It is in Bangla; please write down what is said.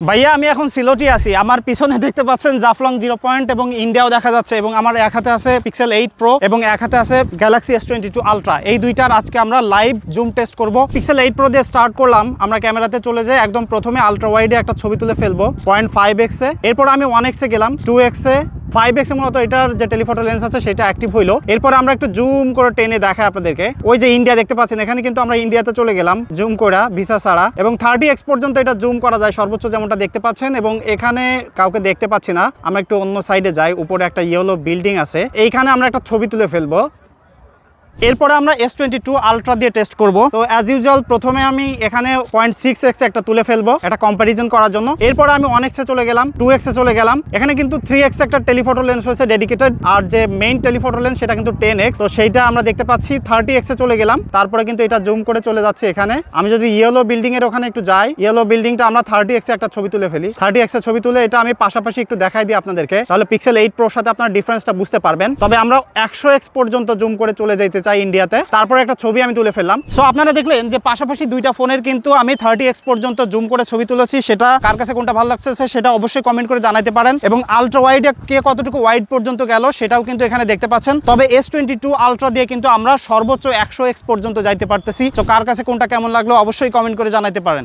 ভাইয়া আমি এখন সিলেটে আছি। আমার পিছনে দেখতে পাচ্ছেন জাফলং 0 পয়েন্ট এবং ইন্ডিয়াও দেখা যাচ্ছে এবং আমার এক হাতে আছে পিক্সেল 8 প্রো এবং এক হাতে আছে গ্যালাক্সি S22 আলট্রা। এই দুইটার আজকে আমরা লাইভ জুম টেস্ট করব। পিক্সেল 8 প্রো দিয়ে স্টার্ট করলাম, আমরা ক্যামেরাতে চলে যাই, একদম প্রথমে আলট্রা ওয়াইডে একটা ছবি তুলে ফেলবো 0.5x এ। এরপর আমি 1x এ গেলাম, 2x এ, 5x এ মূলত এটার যে টেলিফটো লেন্স আছে সেটা অ্যাক্টিভ হইলো। এরপর আমরা একটু জুম করে টেনে দেখাই আপনাদেরকে। ওই যে ইন্ডিয়া দেখতে পাচ্ছেন, এখানে কিন্তু আমরা ইন্ডিয়াতে চলে গেলাম জুম করা ভিসা ছাড়া এবং 30x পর্যন্ত এটা জুম করা যায় সর্বোচ্চ, যেমনটা দেখতে পাচ্ছেন। এবং এখানে কাউকে দেখতে পাচ্ছি না, আমরা একটু অন্য সাইডে যাই। উপরে একটা ইয়েলো বিল্ডিং আছে, এইখানে আমরা একটা ছবি তুলে ফেলবো। এরপরে আমরা S22 আলট্রা দিয়ে টেস্ট করব। তো অ্যাজ ইউজুয়াল প্রথমে আমি এখানে 0.6x একটা তুলে ফেলবো এটা কম্পারিজন করার জন্য। এরপরে আমি 1x এ চলে গেলাম, 2x এ চলে গেলাম। এখানে কিন্তু 3x একটা টেলিফটো লেন্স হয়েছে ডেডিকেটেড, আর যে মেইন টেলিফটো লেন্স সেটা কিন্তু 10x। তো সেইটা আমরা দেখতে পাচ্ছি। 30x এ চলে গেলাম, তারপরে কিন্তু এটা জুম করে চলে যাচ্ছে এখানে। আমি যদি ইয়েলো বিল্ডিং এর ওখানে একটু যাই, ইয়েলো বিল্ডিংটা আমরা 30x এ একটা ছবি তুলে ফেলি। 30x এ ছবি তুলে এটা আমি পাশাপাশি একটু দেখাই দিই আপনাদেরকে, তাহলে পিক্সেল 8 প্রোর সাথে আপনার ডিফারেন্সটা বুঝতে পারবেন। তবে আমরা 100x পর্যন্ত জুম করে চলে যাইতে চাই ইন্ডিয়াতে। তারপরে একটা ছবি আমি তুলে ফেললাম। সো আপনারা দেখলেন যে পাশাপাশি দুইটা ফোনের কিন্তু আমি 30x পর্যন্ত জুম করে ছবি তুলেছি। সেটা কার কাছে কোনটা ভালো লাগছে সেটা অবশ্যই কমেন্ট করে জানাতে পারেন। এবং আলট্রা ওয়াইডে কে কতটুকু ওয়াইড পর্যন্ত গেল সেটাও কিন্তু এখানে দেখতে পাচ্ছেন। তবে S22 আলট্রা দিয়ে কিন্তু আমরা সর্বোচ্চ 100x পর্যন্ত যাইতে পারতেছি। তো কার কাছে কোনটা কেমন লাগলো অবশ্যই কমেন্ট করে জানাতে পারেন।